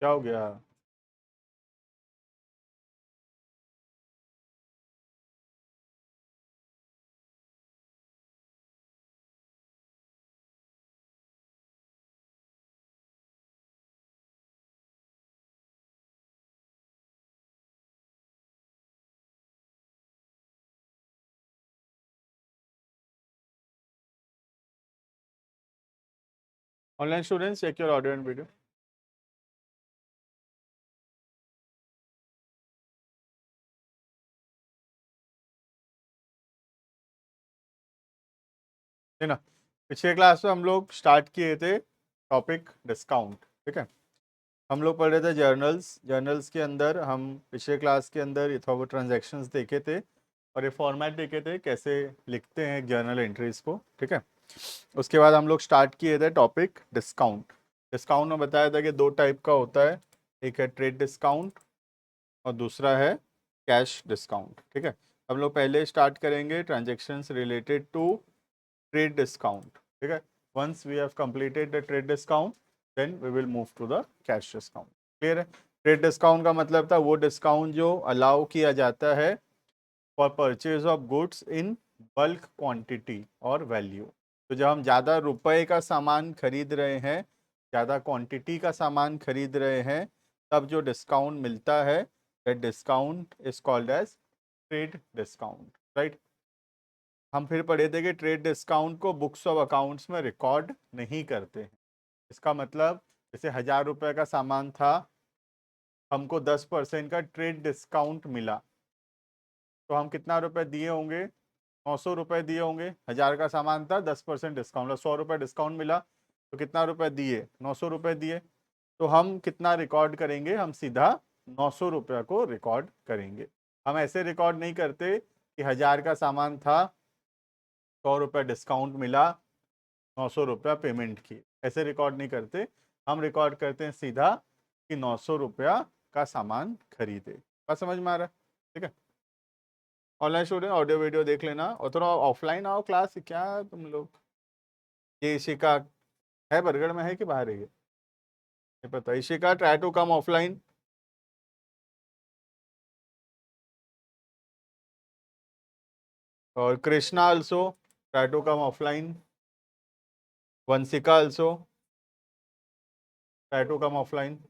क्या हो गया? Online students check your audio and video. है ना, पिछले क्लास में हम लोग स्टार्ट किए थे टॉपिक डिस्काउंट। ठीक है, हम लोग पढ़ रहे थे जर्नल्स। जर्नल्स के अंदर हम पिछले क्लास के अंदर यथावत ट्रांजैक्शंस देखे थे और ये फॉर्मेट देखे थे कैसे लिखते हैं जर्नल एंट्रीज को। ठीक है, उसके बाद हम लोग स्टार्ट किए थे टॉपिक डिस्काउंट। डिस्काउंट में बताया था कि दो टाइप का होता है, एक है ट्रेड डिस्काउंट और दूसरा है कैश डिस्काउंट। ठीक है, हम लोग पहले स्टार्ट करेंगे transactions related to trade discount. ठीक है, once we have completed the trade discount then we will move to the cash discount. Clear है? ट्रेड डिस्काउंट का मतलब था वो डिस्काउंट जो अलाउ किया जाता है for purchase of goods in bulk quantity और वैल्यू। तो जब हम ज़्यादा रुपए का सामान खरीद रहे हैं, ज़्यादा क्वांटिटी का सामान खरीद रहे हैं, तब जो डिस्काउंट मिलता है that discount is called as trade discount. Right, हम फिर पढ़े थे कि ट्रेड डिस्काउंट को बुक्स ऑफ अकाउंट्स में रिकॉर्ड नहीं करते हैं। इसका मतलब जैसे 1000 रुपये का सामान था, हमको 10% का ट्रेड डिस्काउंट मिला, तो हम कितना रुपए दिए होंगे? 900 रुपये दिए होंगे। 1000 का सामान था, 10% डिस्काउंट, 100 रुपये डिस्काउंट मिला, तो कितना रुपए दिए? 900 रुपये दिए। तो हम कितना रिकॉर्ड करेंगे? हम सीधा 900 रुपये को रिकॉर्ड करेंगे। हम ऐसे रिकॉर्ड नहीं करते कि 1000 का सामान था, 100 रुपये डिस्काउंट मिला, 900 रुपया पेमेंट की, ऐसे रिकॉर्ड नहीं करते। हम रिकॉर्ड करते हैं सीधा कि 900 रुपया का सामान खरीदे। बात समझ में आ रहा है? ठीक है, ऑनलाइन स्टूडेंट ऑडियो वीडियो देख लेना और थोड़ा ऑफलाइन आओ क्लास। क्या तुम लोग, ये इशिका है बरगढ़ में है कि बाहर है? ये पता, Ishika try to come offline. और Krishna also try to come offline. Vanshika also try to come offline.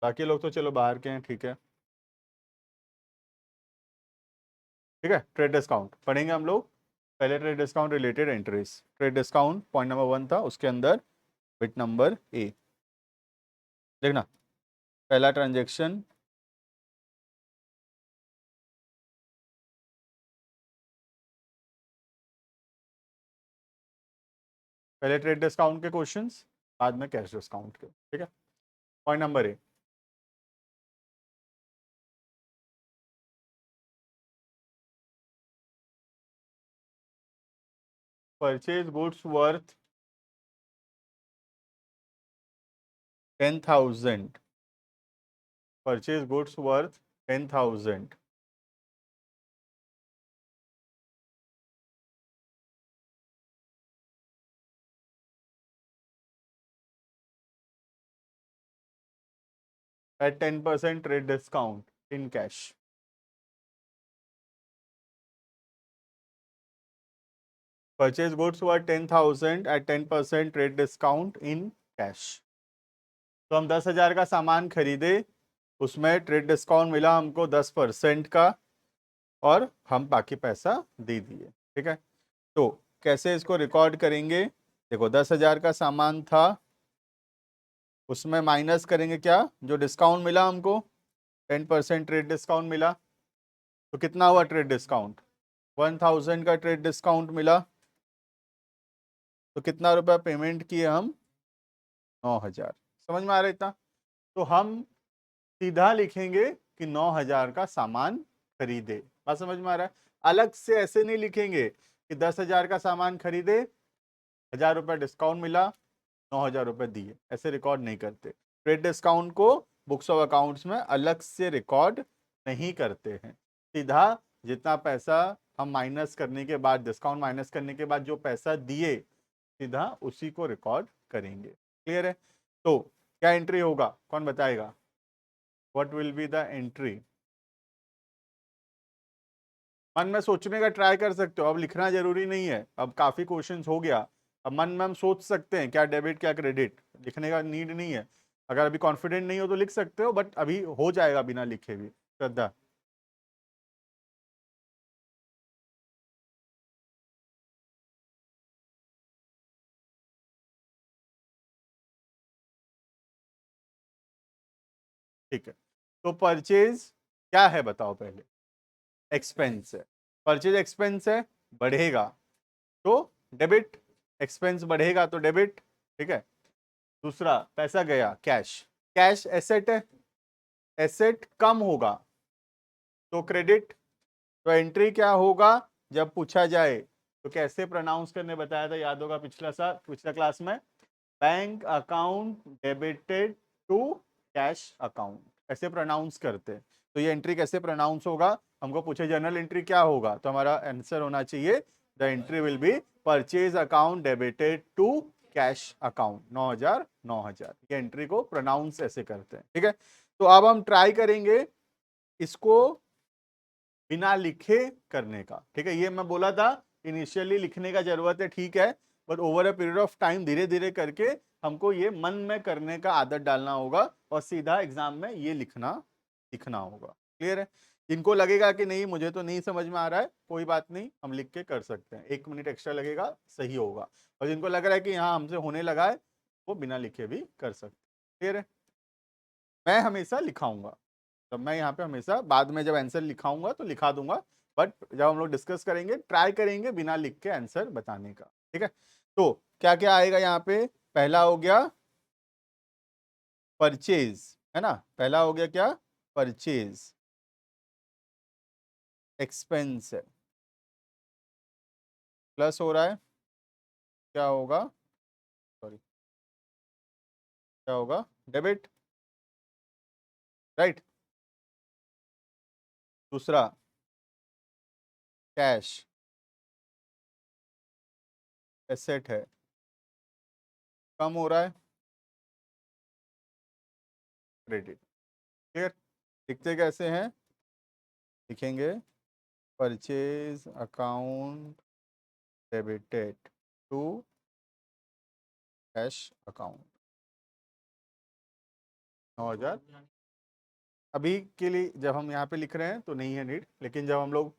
बाकी लोग तो चलो बाहर के हैं, ठीक है। ठीक है, ट्रेड डिस्काउंट पढ़ेंगे हम लोग पहले। Trade discount related entries, trade discount point number 1 था, उसके अंदर बिट नंबर ए देखना। पहला ट्रांजेक्शन, पहले ट्रेड डिस्काउंट के क्वेश्चंस, बाद में कैश डिस्काउंट के। ठीक है, point number A, purchase goods worth 10,000, purchase goods worth 10,000 at 10% trade discount in cash. Purchase goods worth 10,000 at 10% trade discount in cash. तो हम 10,000 का सामान खरीदे, उसमें ट्रेड डिस्काउंट मिला हमको 10% का और हम बाकी पैसा दे दिए। ठीक है, तो कैसे इसको रिकॉर्ड करेंगे? देखो 10,000 का सामान था, उसमें माइनस करेंगे क्या? जो डिस्काउंट मिला हमको, 10% ट्रेड डिस्काउंट मिला, तो कितना हुआ ट्रेड डिस्काउंट? 1,000 का ट्रेड डिस्काउंट मिला, तो कितना रुपया पेमेंट किए हम? 9,000। समझ में आ रहा है इतना? तो हम सीधा लिखेंगे कि 9,000 का सामान खरीदे। बात समझ में आ रहा है? अलग से ऐसे नहीं लिखेंगे कि 10,000 का सामान खरीदे, 1,000 रुपया डिस्काउंट मिला, 9,000 रुपये दिए, ऐसे रिकॉर्ड नहीं करते। ट्रेड डिस्काउंट को बुक्स ऑफ अकाउंट्स में अलग से रिकॉर्ड नहीं करते हैं। सीधा जितना पैसा हम माइनस करने के बाद, डिस्काउंट माइनस करने के बाद जो पैसा दिए, सीधा उसी को रिकॉर्ड करेंगे। क्लियर है? तो क्या एंट्री होगा, कौन बताएगा? What will be the entry? मन में सोचने का ट्राई कर सकते हो, अब लिखना जरूरी नहीं है, अब काफी क्वेश्चंस हो गया, अब मन में हम सोच सकते हैं क्या डेबिट क्या क्रेडिट, लिखने का नीड नहीं है। अगर अभी कॉन्फिडेंट नहीं हो तो लिख सकते हो, बट अभी हो जाएगा बिना लिखे भी। श्रद्धा? ठीक है, तो परचेज क्या है बताओ पहले? एक्सपेंस है। परचेज एक्सपेंस है, बढ़ेगा तो डेबिट, एक्सपेंस बढ़ेगा तो डेबिट। ठीक है, दूसरा पैसा गया, कैश, कैश एसेट है, एसेट कम होगा तो क्रेडिट। तो एंट्री क्या होगा जब पूछा जाए तो कैसे प्रोनाउंस करने बताया था, याद होगा पिछला साल, पिछला क्लास में, bank account debited to cash account, ऐसे प्रोनाउंस करते हैं। तो ये एंट्री कैसे प्रोनाउंस होगा, हमको पूछे जनरल एंट्री क्या होगा, तो हमारा आंसर होना चाहिए the entry will be purchase account debited to cash account, 9,000 9,000, ये एंट्री को प्रोनाउंस ऐसे करते हैं। ठीक है, तो अब हम ट्राई करेंगे इसको बिना लिखे करने का। ठीक है, ये मैं बोला था इनिशियली लिखने का जरूरत है, ठीक है, but over a period of time धीरे धीरे करके हमको ये मन में करने का आदत डालना होगा और सीधा एग्जाम में ये लिखना होगा। क्लियर है? जिनको लगेगा कि नहीं मुझे तो नहीं समझ में आ रहा है, कोई बात नहीं, हम लिख के कर सकते हैं, 1 मिनट एक्स्ट्रा लगेगा, सही होगा। और जिनको लग रहा है कि हाँ हमसे होने लगा है, वो बिना लिखे भी कर सकते हैं। क्लियर है? मैं हमेशा लिखाऊंगा, तब मैं यहाँ पे हमेशा बाद में जब आंसर लिखाऊंगा तो लिखा दूंगा, बट जब हम लोग डिस्कस करेंगे ट्राई करेंगे बिना लिख के आंसर बताने का। ठीक है, तो क्या क्या आएगा यहाँ पे? पहला हो गया परचेज, है ना, पहला हो गया क्या? परचेज एक्सपेंस है, प्लस हो रहा है, क्या होगा, सॉरी, क्या होगा, डेबिट, राइट। दूसरा कैश एसेट है, कम हो रहा है, क्रेडिट। क्लियर? लिखते कैसे हैं, लिखेंगे purchase account debited to cash account, 9,000। अभी के लिए जब हम यहाँ पे लिख रहे हैं तो नहीं है नीड, लेकिन जब हम लोग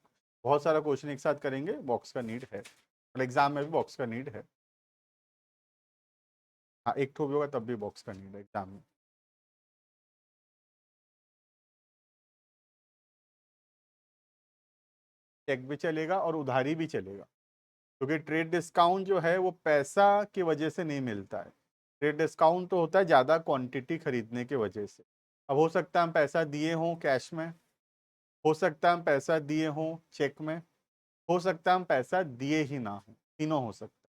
बहुत सारा क्वेश्चन एक साथ करेंगे बॉक्स का नीड है, मतलब एग्जाम में भी बॉक्स का नीड है। हाँ, एक ठो भी होगा तब भी बॉक्स का नीड है एग्जाम में। चेक भी चलेगा और उधारी भी चलेगा, क्योंकि ट्रेड डिस्काउंट जो है वो पैसा की वजह से नहीं मिलता है। ट्रेड डिस्काउंट तो होता है ज़्यादा क्वांटिटी खरीदने की वजह से। अब हो सकता है हम पैसा दिए हों कैश में, हो सकता है हम पैसा दिए हों चेक में, हो सकता है हम पैसा दिए ही ना हो, तीनों हो सकता है।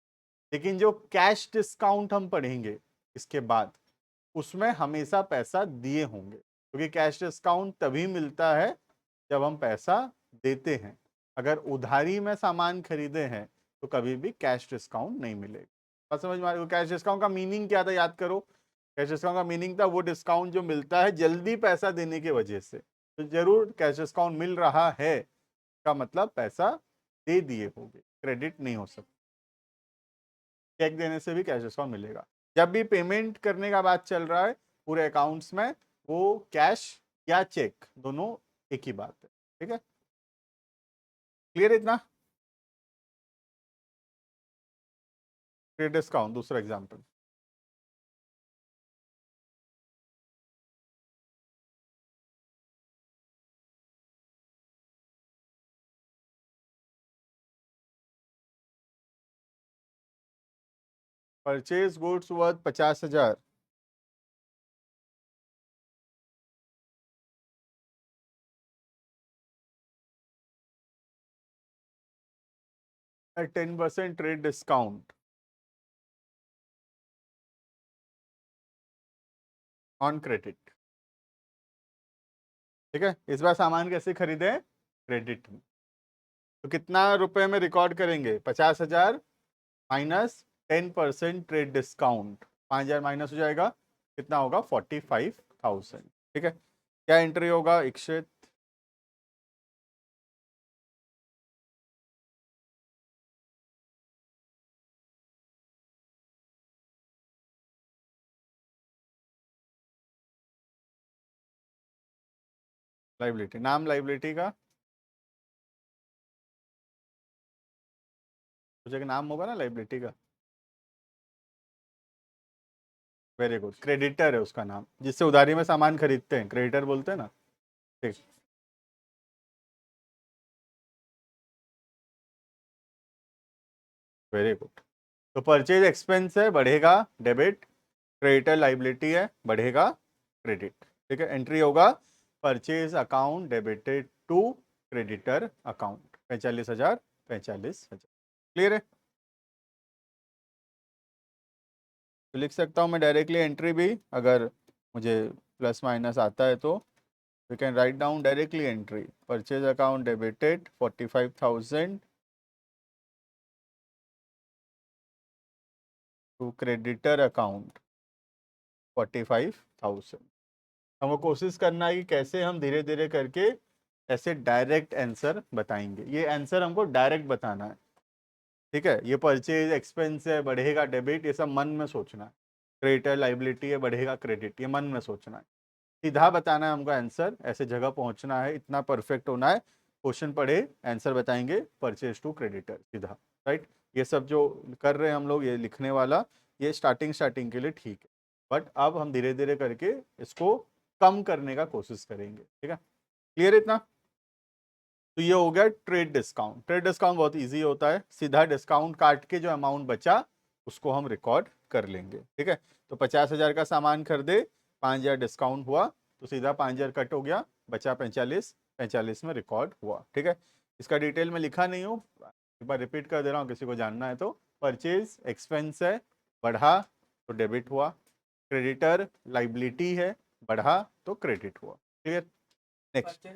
लेकिन जो कैश डिस्काउंट हम पढ़ेंगे इसके बाद, उसमें हमेशा पैसा दिए होंगे, क्योंकि कैश डिस्काउंट तभी मिलता है जब हम पैसा देते हैं। अगर उधारी में सामान खरीदे हैं तो कभी भी कैश डिस्काउंट नहीं मिलेगा। बात समझ में आ रही है? कैश डिस्काउंट का मीनिंग क्या था, याद करो। कैश डिस्काउंट का मीनिंग था वो डिस्काउंट जो मिलता है जल्दी पैसा देने की वजह से। तो जरूर कैश डिस्काउंट मिल रहा है का मतलब पैसा दे दिए होंगे, क्रेडिट नहीं हो सकता। चेक देने से भी कैश डिस्काउंट मिलेगा। जब भी पेमेंट करने का बात चल रहा है पूरे अकाउंट्स में, वो कैश या चेक दोनों एक ही बात है। ठीक है, क्लियर है इतना? क्रेडिट डिस्काउंट दूसरा example, purchase goods worth 50,000, at 10% trade discount on credit. ठीक है, इस बार सामान कैसे खरीदे, क्रेडिट में। तो कितना रुपए में रिकॉर्ड करेंगे, 50,000 माइनस 10% ट्रेड डिस्काउंट, 5,000 माइनस हो जाएगा, कितना होगा 45,000। ठीक है, क्या एंट्री होगा इक्षित? लाइबिलिटी, नाम लाइबिलिटी का कुछ एक नाम होगा ना लाइबिलिटी का। वेरी गुड, क्रेडिटर है उसका नाम, जिससे उधारी में सामान खरीदते हैं, क्रेडिटर बोलते हैं ना। ठीक, वेरी गुड। तो परचेज एक्सपेंस है, बढ़ेगा डेबिट, क्रेडिटर लाइबिलिटी है, बढ़ेगा क्रेडिट। ठीक है, एंट्री होगा purchase account debited to creditor account, 45,000, 45,000। Clear है? तो लिख सकता हूँ मैं डायरेक्टली एंट्री भी, अगर मुझे प्लस माइनस आता है तो we can write down directly entry, purchase account debited 45,000 to creditor account 45,000। हमको कोशिश करना है कि कैसे हम धीरे धीरे करके ऐसे डायरेक्ट आंसर बताएंगे, ये आंसर हमको डायरेक्ट बताना है। ठीक है, ये परचेज एक्सपेंस है, बढ़ेगा डेबिट, ये सब मन में सोचना है। क्रेडिटर लाइबिलिटी है, बढ़ेगा क्रेडिट, ये मन में सोचना है। सीधा बताना है हमको आंसर, ऐसे जगह पहुंचना है, इतना परफेक्ट होना है। क्वेश्चन पढ़े आंसर बताएंगे, परचेज टू क्रेडिटर सीधा। राइट, ये सब जो कर रहे हैं हम लोग, ये लिखने वाला, ये स्टार्टिंग स्टार्टिंग के लिए ठीक है, बट अब हम धीरे धीरे करके इसको कम करने का कोशिश करेंगे। ठीक है, क्लियर है इतना? तो ये हो गया ट्रेड डिस्काउंट। ट्रेड डिस्काउंट बहुत इजी होता है, सीधा डिस्काउंट काट के जो अमाउंट बचा उसको हम रिकॉर्ड कर लेंगे। ठीक है, तो 50,000 का सामान खरीदे, 5,000 डिस्काउंट हुआ, तो सीधा 5,000 कट हो गया, बचा 45, 45 में रिकॉर्ड हुआ। ठीक है, इसका डिटेल में लिखा नहीं हूँ, एक बार रिपीट कर दे रहा हूँ किसी को जानना है तो। परचेज एक्सपेंस है, बढ़ा तो डेबिट हुआ, क्रेडिटर लाइबिलिटी है, बढ़ा तो क्रेडिट हुआ। क्लियर? नेक्स्ट,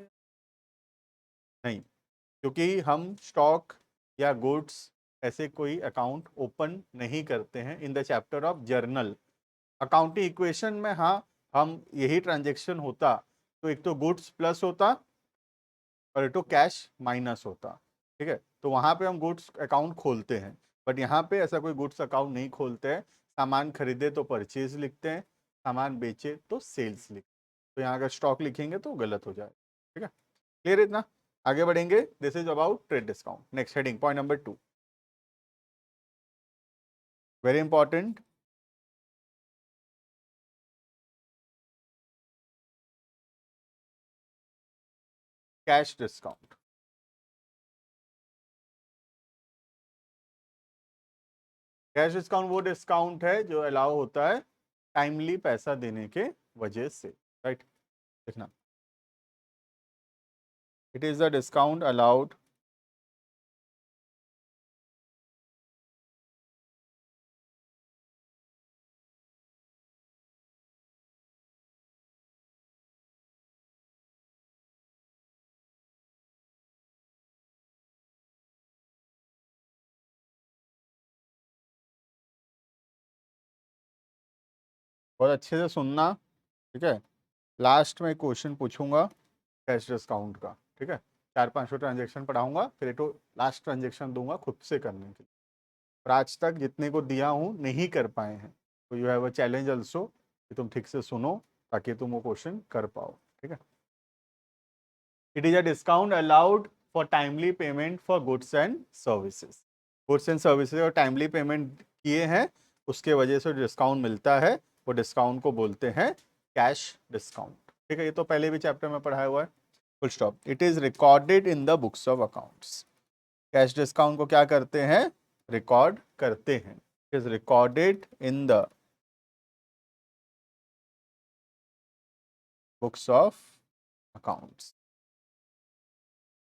नहीं, क्योंकि हम स्टॉक या गुड्स ऐसे कोई अकाउंट ओपन नहीं करते हैं in the chapter of journal. Accounting equation में हाँ, हम यही ट्रांजेक्शन होता तो एक तो गुड्स प्लस होता और एक तो कैश माइनस होता। ठीक है, तो वहाँ पे हम गुड्स अकाउंट खोलते हैं, बट यहाँ पे ऐसा कोई गुड्स अकाउंट नहीं खोलते हैं। सामान खरीदे तो परचेज लिखते हैं, सामान बेचे तो सेल्स लिखते हैं। तो यहाँ अगर स्टॉक लिखेंगे तो गलत हो जाए। ठीक है, क्लियर इतना? आगे बढ़ेंगे, this is about trade discount. Next heading, point number 2, very important, cash discount. Cash discount वो डिस्काउंट है जो अलाउ होता है टाइमली पैसा देने के वजह से। राइट, देखना, it is the discount allowed बहुत अच्छे से सुनना। ठीक है, लास्ट में क्वेश्चन पूछूंगा कैश डिस्काउंट का। ठीक है, 4-5 ट्रांजेक्शन पढ़ाऊंगा, फिर एक तो लास्ट ट्रांजेक्शन दूंगा खुद से करने के लिए। और आज तक जितने को दिया हूँ नहीं कर पाए हैं, तो you have a challenge also कि तुम ठीक से सुनो ताकि तुम वो क्वेश्चन कर पाओ। ठीक है, it is a discount allowed for timely payment for goods and services. Goods and services और टाइमली पेमेंट किए हैं, उसके वजह से डिस्काउंट मिलता है, वो डिस्काउंट को बोलते हैं कैश डिस्काउंट। ठीक है, ये तो पहले भी चैप्टर में पढ़ाया हुआ है। Full stop, it is recorded in the books of accounts. Cash discount को क्या करते हैं? रिकॉर्ड करते हैं। It is recorded in the books of accounts.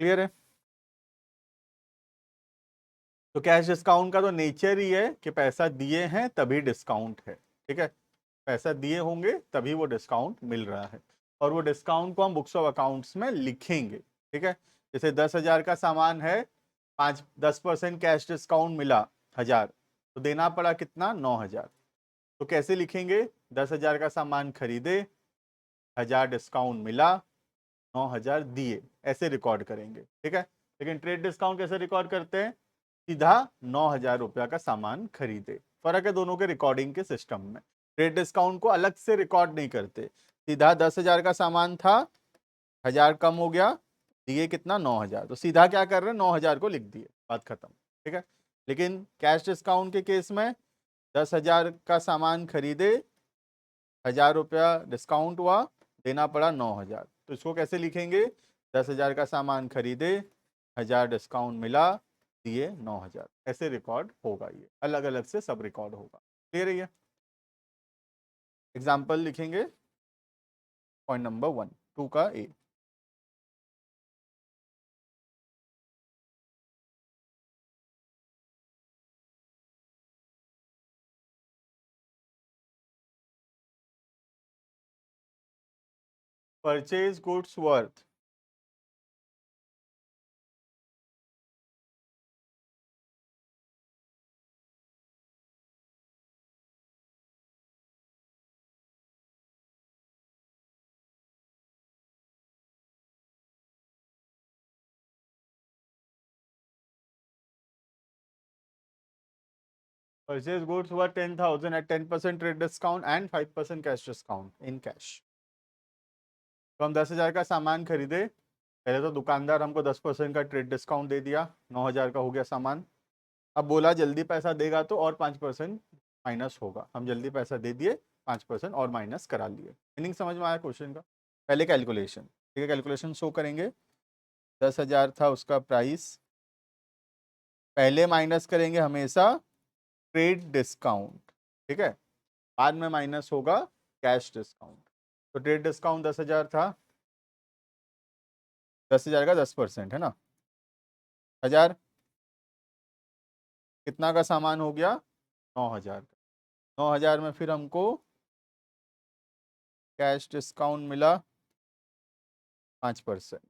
Clear है? तो कैश डिस्काउंट का तो नेचर ही है कि पैसा दिए हैं तभी डिस्काउंट है। ठीक है, पैसा दिए होंगे तभी वो डिस्काउंट मिल रहा है, और वो डिस्काउंट को हम बुक्स ऑफ अकाउंट्स में लिखेंगे। ठीक है, जैसे 10,000 का सामान है, 10% कैश डिस्काउंट मिला 1,000, तो देना पड़ा कितना? 9,000। तो कैसे लिखेंगे? 10,000 का सामान खरीदे, 1,000 डिस्काउंट मिला, 9,000 दिए, ऐसे रिकॉर्ड करेंगे, ठीक है। लेकिन ट्रेड डिस्काउंट कैसे रिकॉर्ड करते हैं? सीधा 9,000 रुपया का सामान खरीदे। फर्क है दोनों के रिकॉर्डिंग के सिस्टम में। ट्रेड डिस्काउंट को अलग से रिकॉर्ड नहीं करते, सीधा 10,000 का सामान था, 1,000 कम हो गया, दिए कितना? 9,000, तो सीधा क्या कर रहे हैं? 9,000 को लिख दिए, बात खत्म, ठीक है। लेकिन कैश डिस्काउंट के केस में 10,000 का सामान खरीदे, 1,000 रुपया डिस्काउंट हुआ, देना पड़ा 9,000, तो इसको कैसे लिखेंगे? 10,000 का सामान खरीदे, 1,000 डिस्काउंट मिला, दिए 9,000, ऐसे रिकॉर्ड होगा। ये अलग अलग से सब रिकॉर्ड होगा। क्लियर है ये? एग्जाम्पल लिखेंगे, पॉइंट नंबर 1 2 का A. Purchase goods worth purchase goods worth 10,000 at 10% trade discount and 5% cash discount in cash. तो हम 10,000 का सामान खरीदे, पहले तो दुकानदार हमको 10% का ट्रेड डिस्काउंट दे दिया, 9,000 का हो गया सामान। अब बोला जल्दी पैसा देगा तो और 5% माइनस होगा, हम जल्दी पैसा दे दिए, 5% और माइनस करा लिए। मीनिंग समझ में आया क्वेश्चन का? पहले कैलकुलेशन, ठीक है, कैलकुलेशन शो करेंगे। 10,000 था उसका प्राइस, पहले माइनस करेंगे हमेशा ट्रेड डिस्काउंट, ठीक है, बाद में माइनस होगा कैश डिस्काउंट। तो ट्रेड डिस्काउंट 10,000 था, 10,000 का 10% है ना, 1,000 कितना का सामान हो गया? 9,000 का। 9,000 में फिर हमको कैश डिस्काउंट मिला 5%,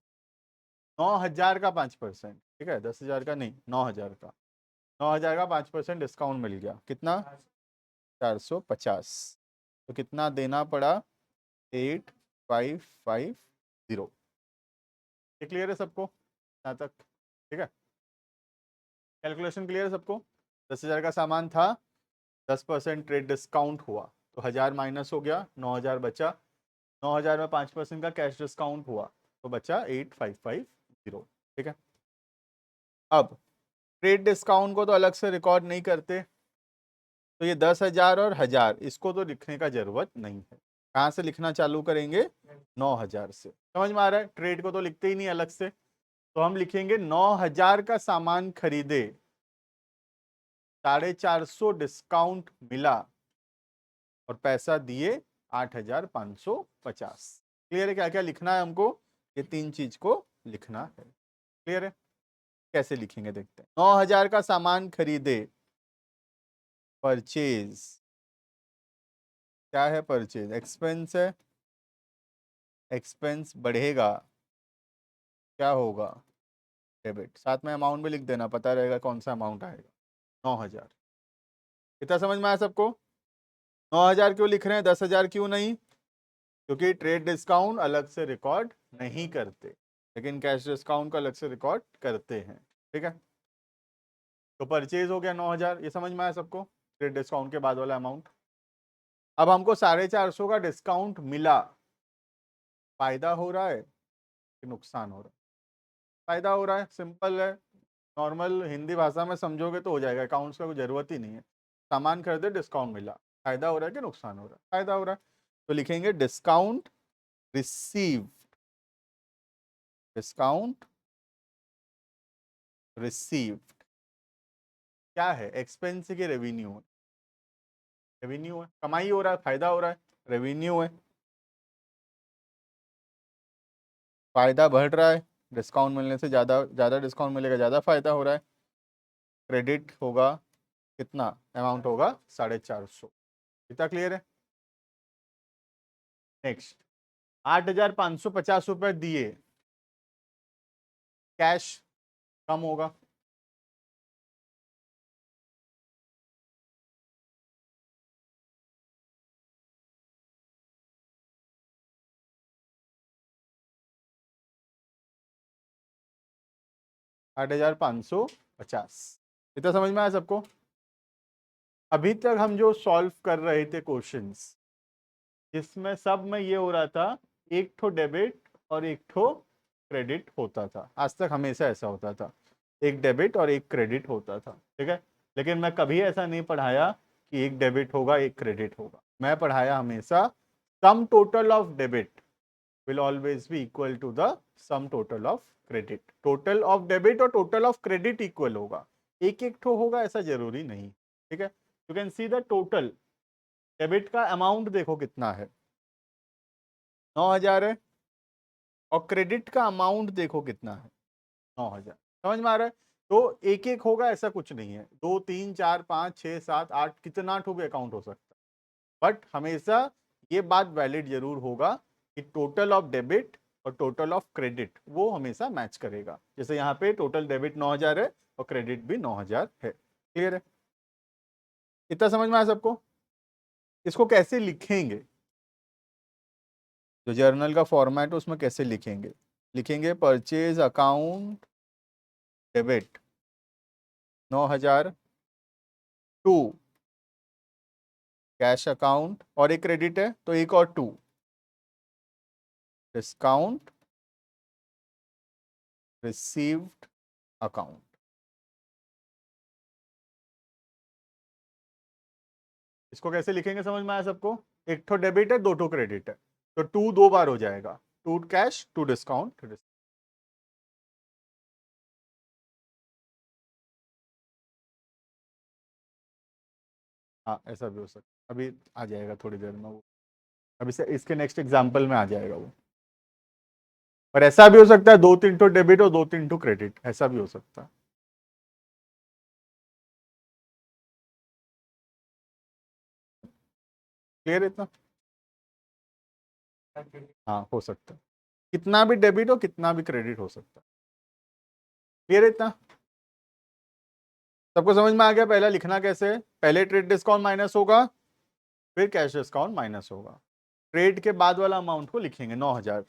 9,000 का 5%, ठीक है, 10,000 का नहीं, 9,000 का। 9,000 का 5% डिस्काउंट मिल गया, कितना? 450। तो कितना देना पड़ा? 8,550। ये क्लियर है सबको यहाँ तक? ठीक है, कैलकुलेशन क्लियर है सबको? 10,000 का सामान था, 10% ट्रेड डिस्काउंट हुआ, तो 1,000 माइनस हो गया, 9,000 बचा, 9,000 में 5% का कैश डिस्काउंट हुआ, तो बचा 8,550, ठीक है। अब ट्रेड डिस्काउंट को तो अलग से रिकॉर्ड नहीं करते, तो ये 10,000 और 1,000 इसको तो लिखने का जरूरत नहीं है। कहाँ से लिखना चालू करेंगे? 9,000 से। समझ में आ रहा है? ट्रेड को तो लिखते ही नहीं अलग से, तो हम लिखेंगे 9,000 का सामान खरीदे, 450 डिस्काउंट मिला और पैसा दिए 8,550। क्लियर है क्या क्या लिखना है हमको? ये 3 चीज को लिखना है। क्लियर है? कैसे लिखेंगे देखते हैं। 9,000 का सामान खरीदे, परचेज, क्या है परचेज? एक्सपेंस है, एक्सपेंस बढ़ेगा, क्या होगा? डेबिट। साथ में अमाउंट भी लिख देना, पता रहेगा कौन सा अमाउंट आएगा। 9,000, कितना समझ में आया सबको? 9,000 क्यों लिख रहे हैं, 10,000 क्यों नहीं? क्योंकि ट्रेड डिस्काउंट अलग से रिकॉर्ड नहीं करते, लेकिन कैश डिस्काउंट को अलग से रिकॉर्ड करते हैं, ठीक है। तो परचेज हो गया 9,000, ये समझ में आया सबको, ट्रेड डिस्काउंट के बाद वाला अमाउंट। अब हमको 450 का डिस्काउंट मिला, फायदा हो रहा है कि नुकसान हो रहा है? फायदा हो रहा है, सिंपल है, नॉर्मल हिंदी भाषा में समझोगे तो हो जाएगा, अकाउंट्स का कोई जरूरत ही नहीं है। सामान खरीदे, डिस्काउंट मिला, फायदा हो रहा है कि नुकसान हो रहा है? फायदा हो रहा है। तो लिखेंगे डिस्काउंट रिसीव, डिस्काउंट रिसीव्ड। क्या है? एक्सपेंस की रेवेन्यू है, रेवेन्यू है, कमाई हो रहा है, फायदा हो रहा है, रेवेन्यू है, फायदा बढ़ रहा है, डिस्काउंट मिलने से ज़्यादा ज़्यादा डिस्काउंट मिलेगा, ज़्यादा फायदा हो रहा है। क्रेडिट होगा, कितना अमाउंट होगा? 450। कितना क्लियर है? नेक्स्ट, 8,550 दिए, कैश कम होगा, 8,550। इतना समझ में आया सबको? अभी तक हम जो सॉल्व कर रहे थे क्वेश्चंस, जिसमें सब में ये हो रहा था एक ठो डेबिट और एक ठो क्रेडिट होता था। आज तक हमेशा ऐसा होता था, एक डेबिट और एक क्रेडिट होता था, ठीक है। लेकिन मैं कभी ऐसा नहीं पढ़ाया कि एक डेबिट होगा एक क्रेडिट होगा। मैं पढ़ाया हमेशा सम total of debit will always be equal to the sum total of credit। Total of debit और टोटल ऑफ क्रेडिट इक्वल होगा, एक एक ठो होगा ऐसा जरूरी नहीं, ठीक है। You can see the total debit का अमाउंट देखो कितना है, 9,000 है, और क्रेडिट का अमाउंट देखो कितना है, 9,000। समझ में आ रहा है? तो एक एक होगा ऐसा कुछ नहीं है, 2 3 4 5 6 7 8 कितना ठो भी अकाउंट हो सकता है। बट हमेशा ये बात वैलिड जरूर होगा कि टोटल ऑफ डेबिट और टोटल ऑफ क्रेडिट वो हमेशा मैच करेगा। जैसे यहाँ पे टोटल डेबिट 9,000 है और क्रेडिट भी 9,000 है। क्लियर है? इतना समझ में आया सबको? इसको कैसे लिखेंगे, जो जर्नल का फॉर्मेट है उसमें कैसे लिखेंगे? लिखेंगे purchase account debit 9,000 to cash account, और एक क्रेडिट है तो एक और 2 डिस्काउंट रिसीव्ड अकाउंट। इसको कैसे लिखेंगे समझ में आया सबको? एक तो डेबिट है, 2 तो क्रेडिट है, तो 2 2 बार हो जाएगा, 2 कैश 2 डिस्काउंट। हाँ ऐसा भी हो सकता है, अभी आ जाएगा थोड़ी देर में वो, अभी से इसके नेक्स्ट एग्जाम्पल में आ जाएगा वो। और ऐसा भी हो सकता है 2 3 तो डेबिट और 2 3 तो क्रेडिट, ऐसा भी हो सकता है। क्लियर है इतना? हाँ हो सकता है, कितना भी डेबिट हो कितना भी क्रेडिट हो सकता है। क्लियर है इतना? सबको समझ में आ गया? पहला लिखना कैसे है, पहले ट्रेड डिस्काउंट माइनस होगा, फिर कैश डिस्काउंट माइनस होगा। ट्रेड के बाद वाला अमाउंट को लिखेंगे 9,000,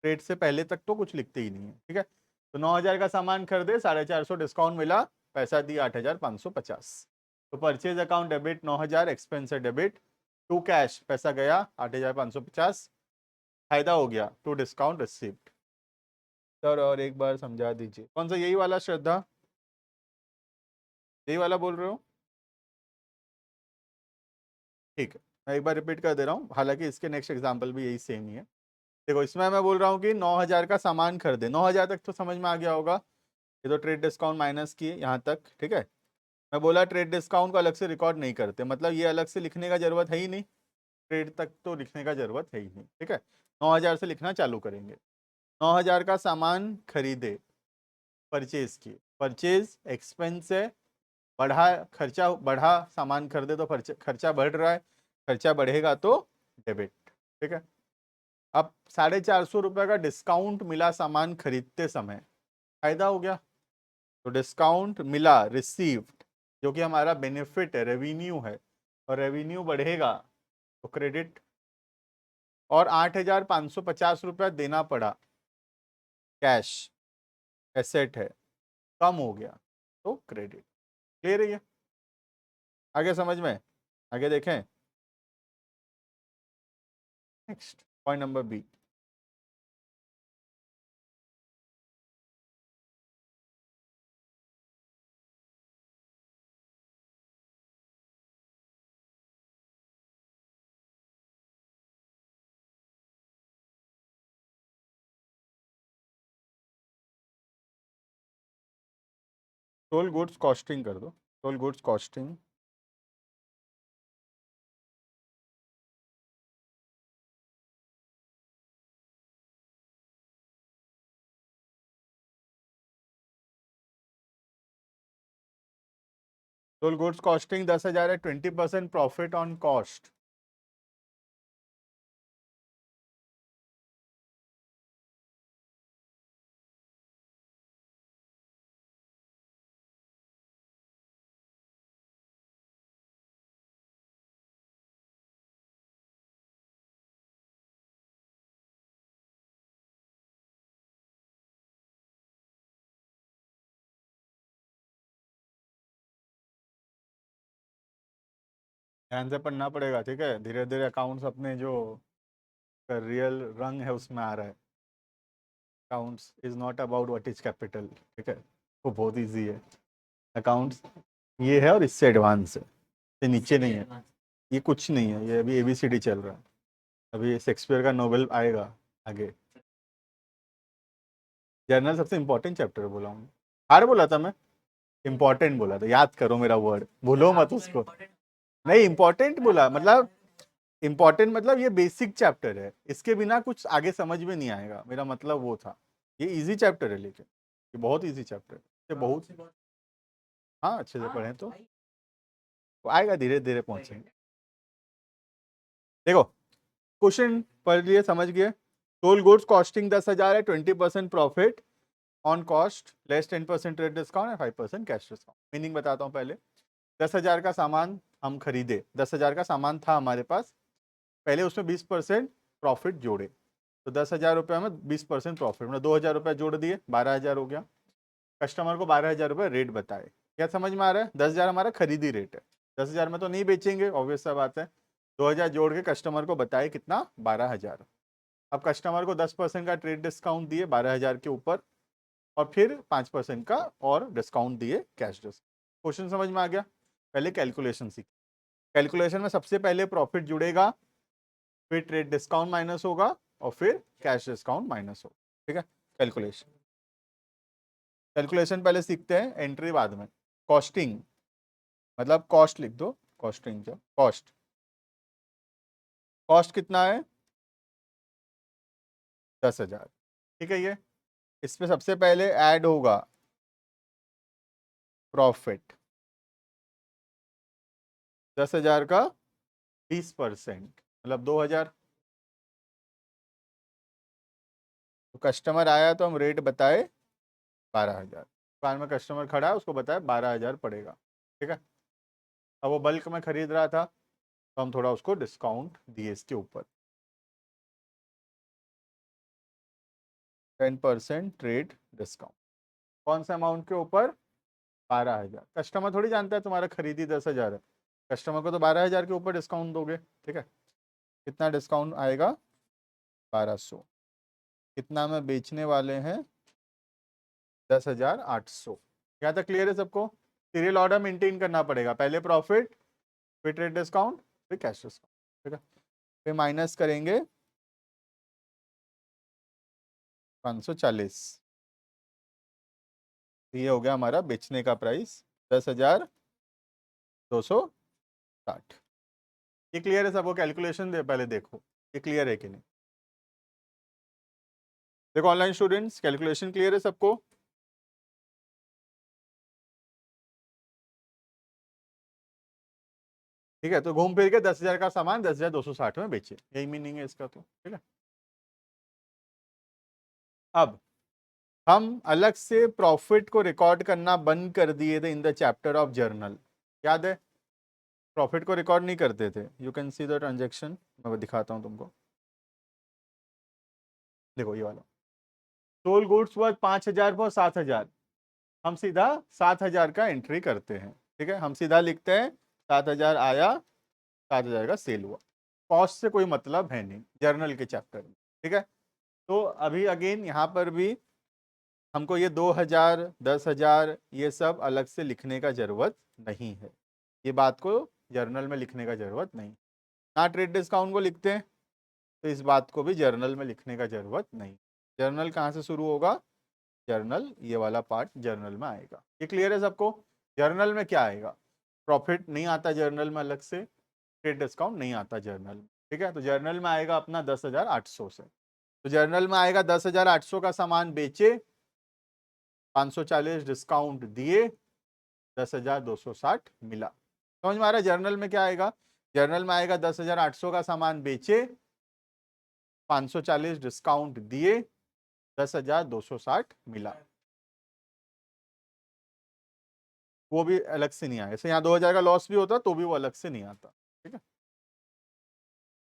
ट्रेड से पहले तक तो कुछ लिखते ही नहीं है, ठीक है। तो 9,000 का सामान खरीदे, 450 डिस्काउंट मिला, पैसा दिया 8,550। तो परचेज अकाउंट डेबिट 9,000, एक्सपेंस है डेबिट, टू कैश पैसा गया 8,550, फायदा हो गया, टू डिस्काउंट रिसीव्ड। सर और एक बार समझा दीजिए, कौन सा? यही वाला श्रद्धा, यही वाला बोल रहे हो? ठीक है, मैं एक बार रिपीट कर दे रहा हूँ, हालांकि इसके नेक्स्ट एग्जाम्पल भी यही सेम ही है। देखो इसमें मैं बोल रहा हूँ कि 9,000 का सामान खरीदे, 9,000 तक तो समझ में आ गया होगा, ये तो ट्रेड डिस्काउंट माइनस किए यहाँ तक, ठीक है। मैं बोला ट्रेड डिस्काउंट को अलग से रिकॉर्ड नहीं करते, मतलब ये अलग से लिखने का जरूरत है ही नहीं, ट्रेड तक तो लिखने का जरूरत है ही नहीं, ठीक है। 9,000 से लिखना चालू करेंगे। 9,000 का सामान खरीदे, परचेज किए, परचेज एक्सपेंस है, बढ़ा खर्चा, बढ़ा सामान खरीदे तो खर्चा बढ़ रहा है, खर्चा बढ़ेगा तो डेबिट, ठीक है। अब 450 का डिस्काउंट मिला सामान खरीदते समय, फायदा हो गया, तो डिस्काउंट मिला रिसीव्ड, जो कि हमारा बेनिफिट है, रेवेन्यू है, और रेवेन्यू बढ़ेगा तो क्रेडिट। और 8,550 देना पड़ा, कैश एसेट है, कम हो गया तो क्रेडिट। क्लियर है ये? आगे समझ में? आगे देखें, नेक्स्ट पॉइंट नंबर बी। टोल गुड्स कॉस्टिंग कर दो, टोल गुड्स कॉस्टिंग। टोल गुड्स कॉस्टिंग 10,000 है, 20% प्रॉफिट ऑन कॉस्ट। ध्यान से पढ़ना पड़ेगा, ठीक है। धीरे धीरे अकाउंट्स अपने जो रियल रंग है उसमें आ रहा है। Accounts is not about what is capital, ठीक है, वो बहुत इजी है। अकाउंट्स ये है और इससे एडवांस है, ये नीचे नहीं है, ये कुछ नहीं है, ये अभी ABCD चल रहा है। अभी शेक्सपियर का नोवेल आएगा आगे। जर्नल सबसे इंपॉर्टेंट चैप्टर बोला हूँ, हार बोला था मैं, इंपॉर्टेंट बोला था, याद करो मेरा वर्ड, भूलो मत उसको। नहीं, इंपॉर्टेंट बोला मतलब, इंपॉर्टेंट मतलब ये बेसिक चैप्टर है, इसके बिना कुछ आगे समझ में नहीं आएगा, मेरा मतलब वो था। ये इजी चैप्टर है, लेकिन ये बहुत इजी चैप्टर है, ये बहुत। हाँ, अच्छे से पढ़ें तो आएगा, धीरे धीरे पहुंचेंगे। देखो, क्वेश्चन पढ़ लिए, समझ गए। सोल गुड्स कॉस्टिंग 10,000 है, 20% profit on cost, less 10% trade discount है, 5% कैश डिस्काउंट। मीनिंग बताता हूँ पहले। 10,000 का सामान हम खरीदे, 10,000 का सामान था हमारे पास, पहले उसमें 20% प्रॉफिट जोड़े, तो 10,000 रुपये में 20% प्रॉफिट, मतलब 2,000 रुपये जोड़ दिए, 12,000 हो गया। कस्टमर को 12,000 रुपये रेट बताए, क्या समझ में आ रहा है? 10,000 हमारा खरीदी रेट है, 10,000 में तो नहीं बेचेंगे, ऑब्वियस सा बात है। 2,000 जोड़ के कस्टमर को बताए कितना, 12,000। अब कस्टमर को 10% का ट्रेड डिस्काउंट दिए 12,000 के ऊपर, और फिर 5% का और डिस्काउंट दिए कैश डिस्काउंट। क्वेश्चन समझ में आ गया? पहले कैलकुलेशन सीख। कैलकुलेशन में सबसे पहले प्रॉफिट जुड़ेगा, फिर ट्रेड डिस्काउंट माइनस होगा, और फिर कैश डिस्काउंट माइनस होगा, ठीक है। कैलकुलेशन, कैलकुलेशन पहले सीखते हैं, एंट्री बाद में। कॉस्टिंग मतलब कॉस्ट लिख दो, कॉस्टिंग जो कॉस्ट, कॉस्ट कितना है? 10,000, ठीक है। ये इसमें सबसे पहले ऐड होगा प्रॉफिट, 10,000 का 20% मतलब 2,000। तो कस्टमर आया तो हम रेट बताए 12,000, दुकान में कस्टमर खड़ा है, उसको बताया 12,000 पड़ेगा, ठीक है। अब वो बल्क में खरीद रहा था, तो हम थोड़ा उसको डिस्काउंट दिए इसके ऊपर, 10% ट्रेड डिस्काउंट। कौन सा अमाउंट के ऊपर? 12,000। कस्टमर थोड़ी जानता है तुम्हारा खरीदी 10,000 है, कस्टमर को तो 12,000 के ऊपर डिस्काउंट दोगे, ठीक है। कितना डिस्काउंट आएगा? 1,200। कितना में बेचने वाले हैं? 10,800। यहाँ तक क्लियर है सबको? सीरियल ऑर्डर मेंटेन करना पड़ेगा, पहले प्रॉफिट, फिर ट्रेड डिस्काउंट, फिर कैश डिस्काउंट, ठीक है। फिर माइनस करेंगे 540, ये हो गया हमारा बेचने का प्राइस 10,260। ये क्लियर है सबको? कैलकुलेशन दे पहले देखो, ये क्लियर है कि नहीं। देखो ऑनलाइन स्टूडेंट्स, कैलकुलेशन क्लियर है सबको? ठीक है, तो घूम फिर के 10,000 का सामान 10,260 में बेचे, यही मीनिंग है इसका, तो ठीक है। अब हम अलग से प्रॉफिट को रिकॉर्ड करना बंद कर दिए थे in the chapter of journal, याद है? प्रॉफिट को रिकॉर्ड नहीं करते थे। You can see the transaction, मैं दिखाता हूँ तुमको। देखो ये वाला, सोल गुड्स वर्थ 5,000 फॉर 7,000, हम सीधा 7,000 का एंट्री करते हैं, ठीक है। हम सीधा लिखते हैं 7,000 आया, 7,000 का सेल हुआ, कॉस्ट से कोई मतलब है नहीं जर्नल के चैप्टर में, ठीक है। तो अभी अगेन यहाँ पर भी हमको ये 2,000 10,000 ये सब अलग से लिखने का जरूरत नहीं है, ये बात को जर्नल में लिखने का जरूरत नहीं। ना ट्रेड डिस्काउंट को लिखते हैं, तो इस बात को भी जर्नल में लिखने का जरूरत नहीं। जर्नल कहाँ से शुरू होगा? जर्नल ये वाला पार्ट जर्नल में आएगा। ये क्लियर है सबको? जर्नल में क्या आएगा? प्रॉफिट नहीं आता जर्नल में अलग से, ट्रेड डिस्काउंट नहीं आता जर्नल में, ठीक है। तो जर्नल में आएगा अपना 10,800 से, तो जर्नल में आएगा 10,800 का सामान बेचे, 540 डिस्काउंट दिए, 10,260 मिला। समझ में आ रहा है? जर्नल में क्या आएगा? जर्नल में आएगा 10,800 का सामान बेचे, 540 डिस्काउंट दिए, 10,260 मिला। वो भी अलग से नहीं आएगा, जैसे यहाँ 2,000 का लॉस भी होता तो भी वो अलग से नहीं आता, ठीक है।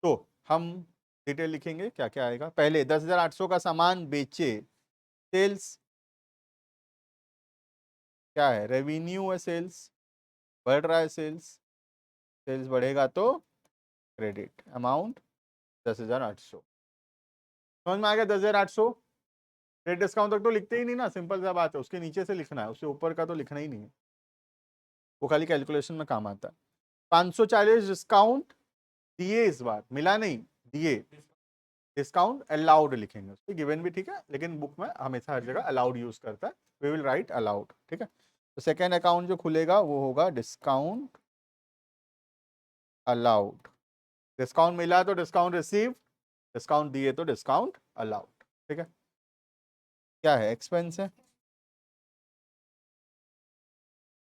तो हम डिटेल लिखेंगे, क्या क्या आएगा। पहले 10,800 का सामान बेचे, सेल्स क्या है? रेवेन्यू है, सेल्स बढ़ रहा है, सेल्स सेल्स बढ़ेगा तो क्रेडिट, अमाउंट 10,800। समझ में आ गया? 10,800 क्रेडिट डिस्काउंट तक तो लिखते ही नहीं ना, सिंपल सा बात है, उसके नीचे से लिखना है, उससे ऊपर का तो लिखना ही नहीं है, वो खाली कैलकुलेशन में काम आता है। 540 डिस्काउंट दिए, इस बार मिला नहीं, दिए। डिस्काउंट अलाउड लिखेंगे, उसके गिवन भी ठीक है, लेकिन बुक में हमेशा हर जगह अलाउड यूज करता है, वी विल राइट अलाउड, ठीक है। तो सेकेंड अकाउंट जो खुलेगा वो होगा डिस्काउंट अलाउड। डिस्काउंट मिला तो डिस्काउंट रिसीव, डिस्काउंट दिए तो डिस्काउंट अलाउड, ठीक है। क्या है? एक्सपेंस है,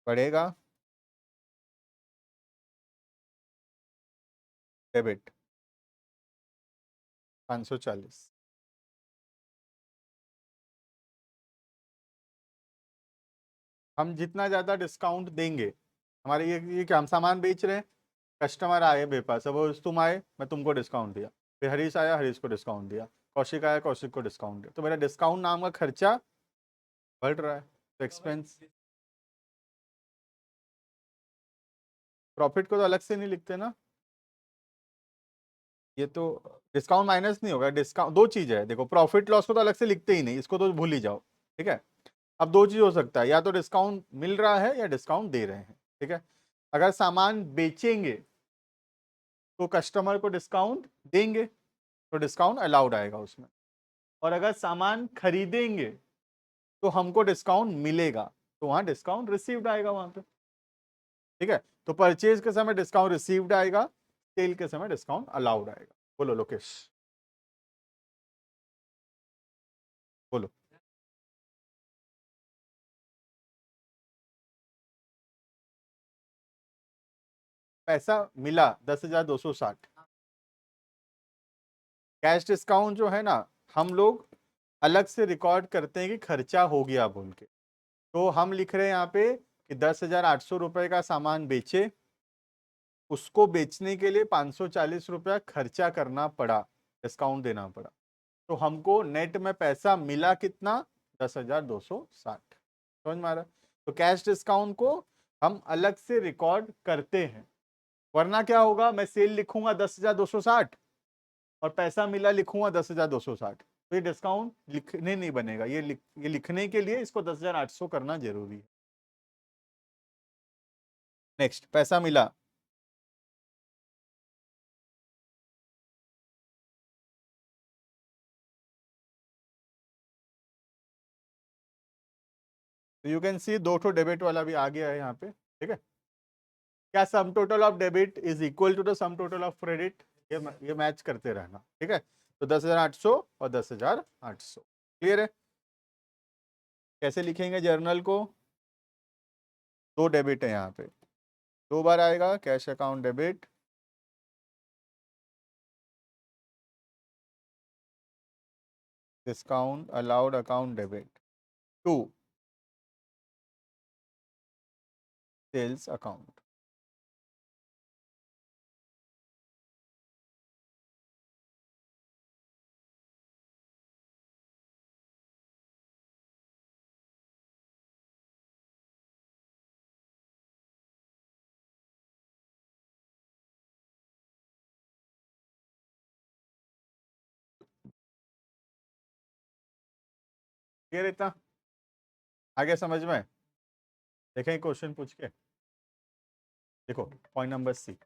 बढ़ेगा, डेबिट 540। हम जितना ज़्यादा डिस्काउंट देंगे, हमारे ये क्या, हम सामान बेच रहे हैं, कस्टमर आए मेरे पास, सपोज तुम आए, मैं तुमको डिस्काउंट दिया, फिर हरीश आया, हरीश को डिस्काउंट दिया, कौशिक आया, कौशिक को डिस्काउंट दिया, तो मेरा डिस्काउंट नाम का खर्चा बढ़ रहा है, तो एक्सपेंस। प्रॉफिट को तो अलग से नहीं लिखते ना, ये तो डिस्काउंट माइनस नहीं होगा, डिस्काउंट दो चीज है, देखो प्रॉफिट लॉस को तो अलग से लिखते ही नहीं, इसको तो भूल ही जाओ, ठीक है। अब दो चीज हो सकता है, या तो डिस्काउंट मिल रहा है या डिस्काउंट दे रहे हैं, ठीक है। अगर सामान बेचेंगे तो कस्टमर को डिस्काउंट देंगे, तो डिस्काउंट अलाउड आएगा उसमें, और अगर सामान खरीदेंगे तो हमको डिस्काउंट मिलेगा, तो वहां डिस्काउंट रिसीव्ड आएगा वहां पे, ठीक है। तो परचेज के समय डिस्काउंट रिसीव्ड आएगा, सेल के समय डिस्काउंट अलाउड आएगा। बोलो लोकेश, बोलो। पैसा मिला 10,260, कैश डिस्काउंट जो है ना, हम लोग अलग से रिकॉर्ड करते हैं कि खर्चा हो गया बोल के, तो हम लिख रहे हैं यहाँ पे कि 10,800 रुपए का सामान बेचे, उसको बेचने के लिए 540 रुपया खर्चा करना पड़ा, डिस्काउंट देना पड़ा, तो हमको नेट में पैसा मिला कितना? 10,260। समझ में आ रहा है? तो कैश डिस्काउंट को हम अलग से रिकॉर्ड करते हैं, वरना क्या होगा, मैं सेल लिखूंगा 10,260 और पैसा मिला लिखूंगा 10,260, तो ये डिस्काउंट लिखने नहीं बनेगा, ये लिखने के लिए इसको 10,800 करना जरूरी है। नेक्स्ट, पैसा मिला, तो यू कैन सी दो ठो डेबिट वाला भी आ गया है यहाँ पे, ठीक है। क्या sum total of debit is equal to the sum total of credit? ये मैच करते रहना, ठीक है। तो 10,800 और 10,800, क्लियर है? कैसे लिखेंगे जर्नल को? दो डेबिट है यहाँ पे, दो बार आएगा, cash account debit, discount allowed account debit, to sales account. Clear इतना? आगे समझ में? देखें क्वेश्चन पूछ के, देखो पॉइंट नंबर सी,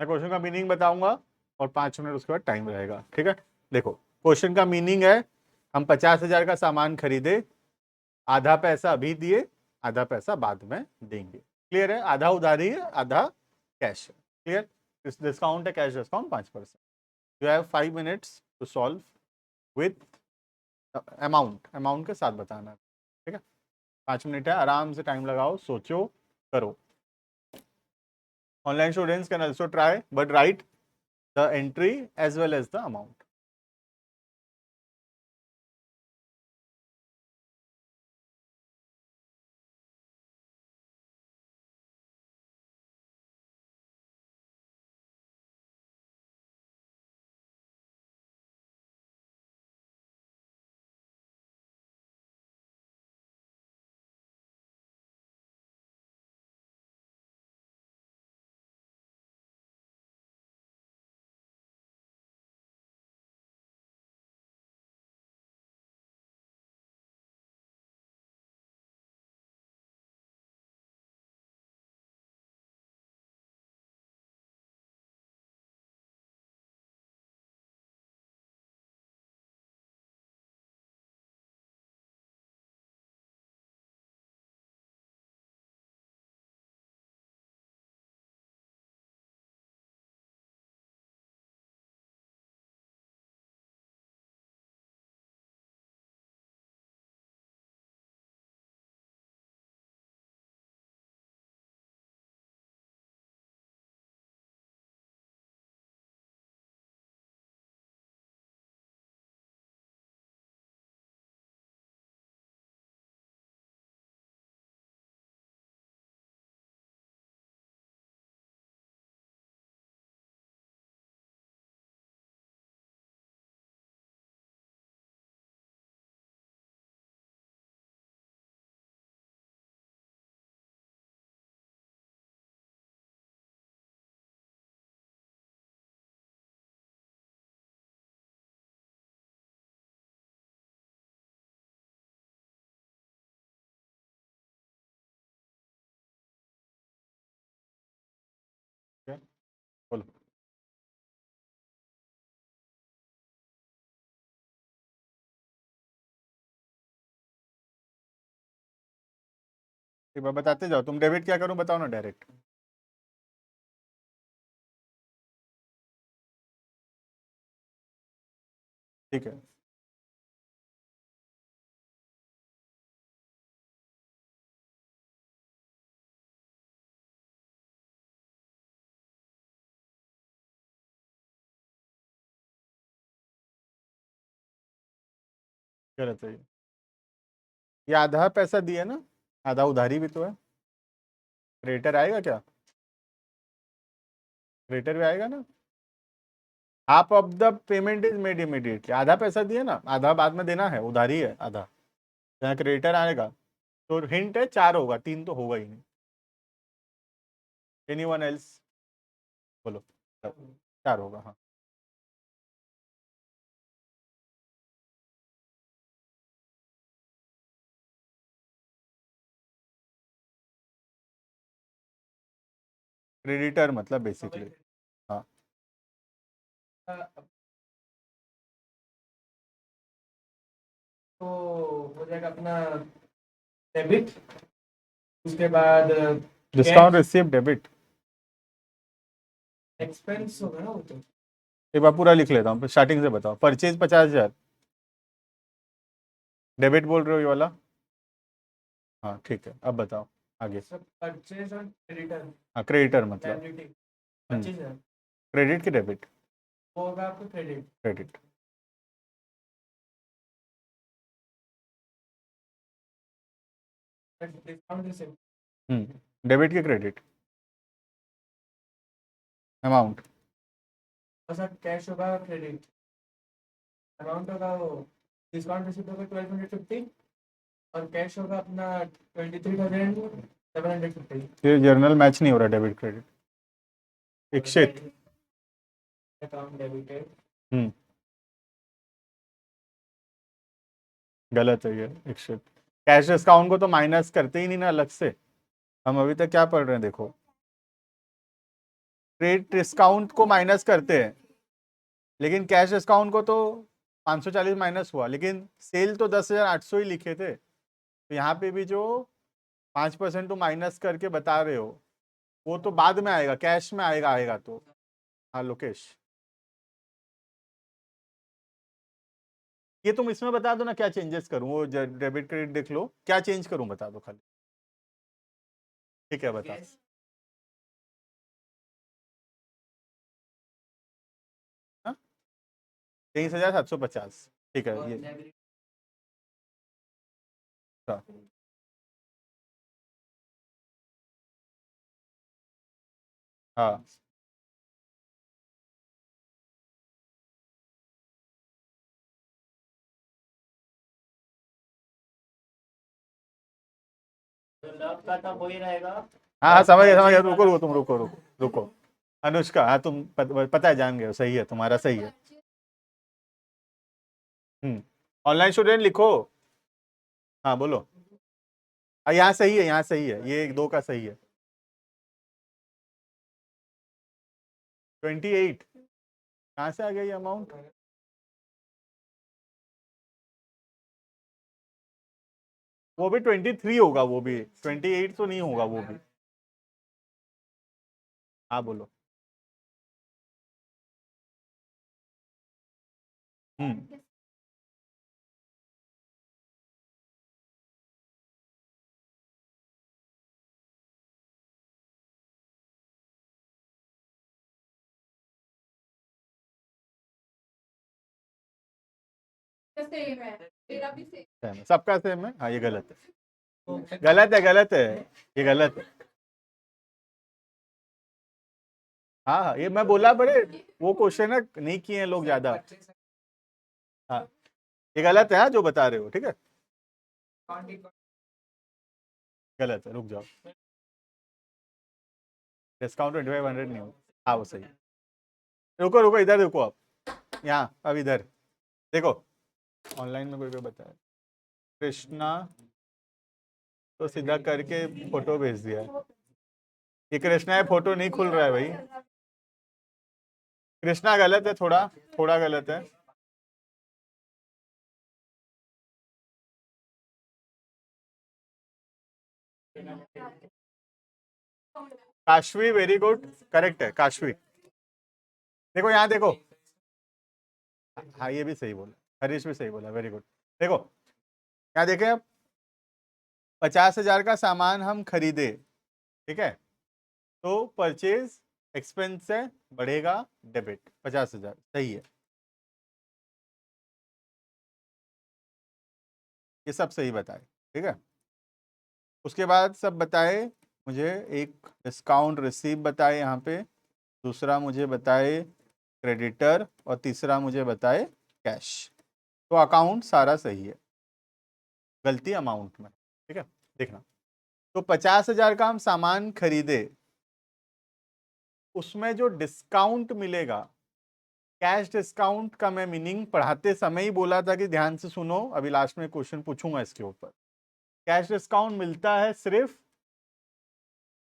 मैं क्वेश्चन का मीनिंग बताऊंगा और 5 मिनट उसके बाद टाइम रहेगा, ठीक है। देखो क्वेश्चन का मीनिंग है, हम 50,000 का सामान खरीदे, आधा पैसा अभी दिए आधा पैसा बाद में देंगे। क्लियर है? आधा उधारी है, आधा कैश है। क्लियर? इस डिस्काउंट है, cash discount 5%। You have 5 minutes to solve with amount के साथ बताना। ठीक है, 5 मिनट है, आराम से टाइम लगाओ, सोचो, करो। Online students can also try but write the entry as well as the amount. बोलो। एक बार बताते जाओ, तुम डेबिट क्या करूं बताओ ना डायरेक्ट। ठीक है, गलत है ये आधा पैसा दिया ना, आधा उधारी भी तो है। क्रेडिटर आएगा क्या? क्रेडिटर भी आएगा ना। Half of the payment is made immediately, आधा पैसा दिया ना, आधा बाद में देना है, उधारी है आधा। यहाँ क्रेडिटर आएगा तो हिंट है 4 होगा, 3 तो होगा ही नहीं। Anyone else? बोलो। 4 होगा, हाँ। क्रेडिटर मतलब बेसिकली, हाँ। तो हो जाएगा अपना डेबिट, उसके बाद डिस्काउंट रिसीव डेबिट एक्सपेंस होगा ना वो तो। एक बार पूरा लिख लेता हूँ, स्टार्टिंग से बताओ। परचेज 50,000, डेबिट बोल रहे हो ये वाला? हाँ ठीक है, अब बताओ आगे। सब परचेज और क्रेडिटर, हाँ, क्रेडिटर मतलब लायबिलिटी 25,000 क्रेडिट की डेबिट? वो होगा आपको credit. Credit. Discount receipt debit की क्रेडिट अमाउंट। और सर कैश होगा क्रेडिट, अमाउंट होगा वो डिस्काउंट रिसिप्ट होगा 1250 और कैश होगा अपना 23,750। ये जर्नल मैच नहीं हो रहा, debit credit. Ikshit. Account debited. हम्म गलत है ये इक्षित। कैश डिस्काउंट को तो माइनस करते ही नहीं ना अलग से। हम अभी तक क्या पढ़ रहे हैं देखो, क्रेडिट डिस्काउंट को माइनस करते हैं, लेकिन कैश डिस्काउंट को तो 540 माइनस हुआ, लेकिन सेल तो 10,800 ही लिखे थे। तो यहाँ पे भी जो 5% तुम माइनस करके बता रहे हो, वो तो बाद में आएगा, कैश में आएगा तो। हाँ लोकेश, ये तुम इसमें बता दो ना क्या चेंजेस करूं, वो डेबिट क्रेडिट देख लो, क्या चेंज करूं बता दो खाली। ठीक है बता। 23,750, ठीक है ये। हाँ हाँ। तो लव का तो वही रहेगा। हाँ हाँ, लव समझ गया, मैचिंग रुको वाला। रुको तुम रुको। अनुष्का, हाँ तुम पता है, जान गए हो, सही है तुम्हारा, सही है। ऑनलाइन स्टूडेंट लिखो। हाँ बोलो। हाँ यहाँ सही है, यहाँ सही है, ये एक दो का सही है। 28 कहाँ से आ गया ये अमाउंट? वो भी 23 होगा, वो भी 28 तो नहीं होगा वो भी। हाँ बोलो। हम्म। सेम है, मेरा भी सेम। सेम है, सबका सेम है, हाँ ये गलत है, गलत है, ये गलत है। हाँ हाँ, ये मैं बोला बड़े, वो क्वेश्चन है नहीं किए हैं लोग ज्यादा। हाँ ये गलत है, हाँ, जो बता रहे हो, ठीक है गलत है, रुक जाओ। डिस्काउंट 2500 नहीं हो। हाँ वो सही है। रुको रुको, इधर रुको, अब यहाँ अब इधर देखो। ऑनलाइन में कोई कोई बताया, कृष्णा तो सीधा करके फोटो भेज दिया है। ये कृष्णा है, फोटो नहीं खुल रहा है भाई। कृष्णा गलत है, थोड़ा थोड़ा गलत है। काशवी वेरी गुड, करेक्ट है काशवी। देखो यहाँ देखो, हाँ ये भी सही बोला, हरीश भी सही बोला, वेरी गुड। देखो क्या देखें अब, 50,000 का सामान हम खरीदे, ठीक है, तो परचेज एक्सपेंस से बढ़ेगा डेबिट, 50,000 सही है, ये सब सही बताए, ठीक है। उसके बाद सब बताए मुझे, एक डिस्काउंट रिसीव बताए यहाँ पे, दूसरा मुझे बताए क्रेडिटर, और तीसरा मुझे बताए कैश। तो अकाउंट सारा सही है, गलती अमाउंट में, ठीक है। देखना, तो 50,000 का हम सामान खरीदे, उसमें जो डिस्काउंट मिलेगा, कैश डिस्काउंट का मैं मीनिंग पढ़ाते समय ही बोला था कि ध्यान से सुनो, अभी लास्ट में क्वेश्चन पूछूंगा इसके ऊपर। कैश डिस्काउंट मिलता है सिर्फ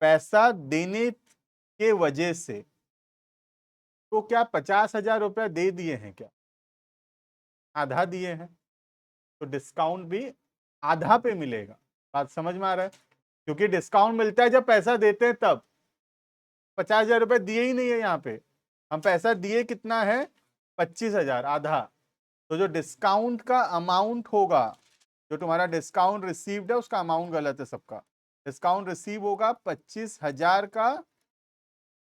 पैसा देने के वजह से। तो क्या 50,000 रुपया दे दिए हैं क्या? आधा दिए हैं, तो डिस्काउंट भी आधा पे मिलेगा। बात समझ में आ रहा है? क्योंकि डिस्काउंट मिलता है जब पैसा देते हैं तब। 50,000 रुपये दिए ही नहीं है यहाँ पे, हम पैसा दिए कितना है, 25,000, आधा। तो जो डिस्काउंट का अमाउंट होगा, जो तुम्हारा डिस्काउंट रिसीव्ड है उसका अमाउंट गलत है सबका। डिस्काउंट रिसीव होगा 25,000 का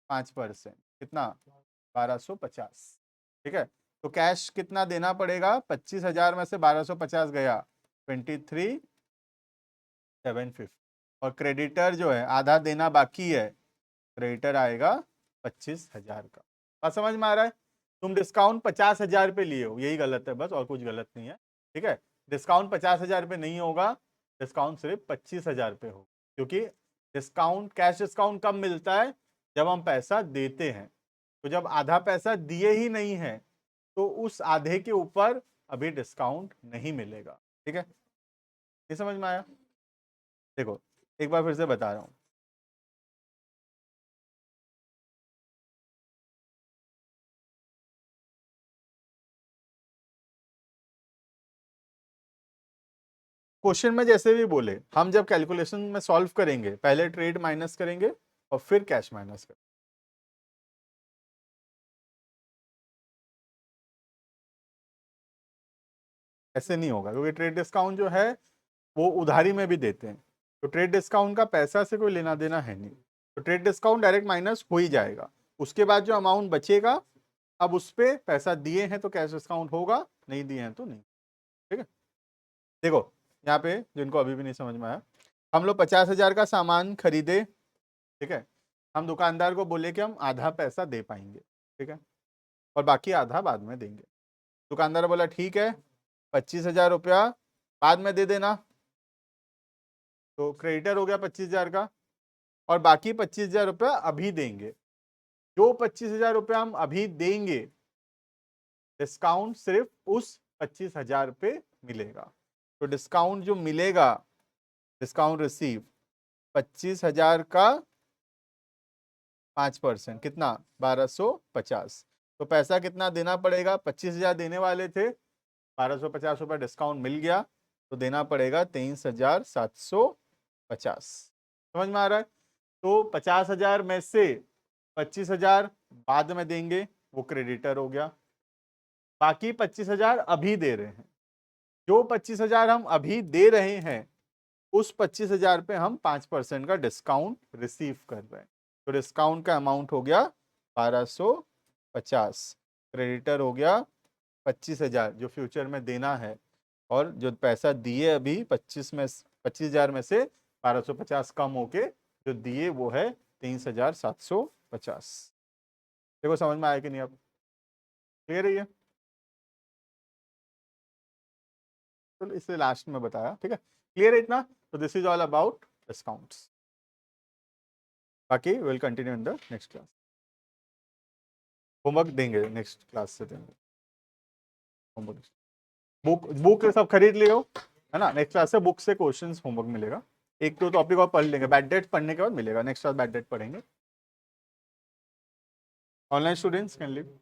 5%, कितना, 1250, ठीक है। तो कैश कितना देना पड़ेगा, 25,000 में से 1250 गया, 23,750। और क्रेडिटर जो है आधा देना बाकी है, क्रेडिटर आएगा 25,000 का। बात समझ में आ रहा है? तुम डिस्काउंट 50,000 पे लिए हो, यही गलत है बस, और कुछ गलत नहीं है, ठीक है। डिस्काउंट 50,000 पे नहीं होगा, डिस्काउंट सिर्फ 25,000 पे होगा, क्योंकि डिस्काउंट, कैश डिस्काउंट कब मिलता है, जब हम पैसा देते हैं। तो जब आधा पैसा दिए ही नहीं है, तो उस आधे के ऊपर अभी डिस्काउंट नहीं मिलेगा, ठीक है। ये समझ में आया? देखो एक बार फिर से बता रहा हूँ, क्वेश्चन में जैसे भी बोले, हम जब कैलकुलेशन में सॉल्व करेंगे पहले ट्रेड माइनस करेंगे और फिर कैश माइनस करेंगे। ऐसे नहीं होगा, क्योंकि ट्रेड डिस्काउंट जो है वो उधारी में भी देते हैं, तो ट्रेड डिस्काउंट का पैसा से कोई लेना देना है नहीं, तो ट्रेड डिस्काउंट डायरेक्ट माइनस हो ही जाएगा। उसके बाद जो अमाउंट बचेगा, अब उस पर पैसा दिए हैं तो कैश डिस्काउंट होगा, नहीं दिए हैं तो नहीं। ठीक है, देखो यहाँ पे जिनको अभी भी नहीं समझ में आया, हम लोग 50,000 का सामान खरीदे, ठीक है, हम दुकानदार को बोले कि हम आधा पैसा दे पाएंगे, ठीक है, और बाकी आधा बाद में देंगे। दुकानदार बोला ठीक है, 25,000 रुपया बाद में दे देना, तो क्रेडिटर हो गया 25,000 का, और बाकी 25,000 रुपया अभी देंगे। जो 25,000 रुपया हम अभी देंगे, डिस्काउंट सिर्फ उस 25,000 पे मिलेगा। तो डिस्काउंट जो मिलेगा, डिस्काउंट रिसीव 25,000 का 5%, कितना 1250। तो पैसा कितना देना पड़ेगा, 25,000 देने वाले थे, 1250 रुपया डिस्काउंट मिल गया, तो देना पड़ेगा 23,750। समझ में आ रहा है? तो 50,000 में से 25,000 बाद में देंगे, वो क्रेडिटर हो गया, बाकी 25,000 अभी दे रहे हैं। जो 25,000 हम अभी दे रहे हैं, उस 25,000 पे हम 5% का डिस्काउंट रिसीव कर रहे हैं, तो डिस्काउंट का अमाउंट हो गया 1250, क्रेडिटर हो गया 25,000 जो फ्यूचर में देना है, और जो पैसा दिए अभी 25,000 में से 1250 कम होके जो दिए वो है 23,750। देखो समझ में आया कि नहीं? अब क्लियर है ये? तो इसलिए लास्ट में बताया, ठीक है, क्लियर है इतना? तो this is all about discounts, बाकी will continue in the next class. Homework देंगे नेक्स्ट क्लास से, देंगे होमवर्क। बुक बुक सब खरीद लियो, है ना? नेक्स्ट क्लास से बुक से क्वेश्चंस होमवर्क मिलेगा, एक तो टॉपिक और पढ़ लेंगे, बैड डेट पढ़ने के बाद मिलेगा, नेक्स्ट क्लास बैड डेट पढ़ेंगे। Online students can live.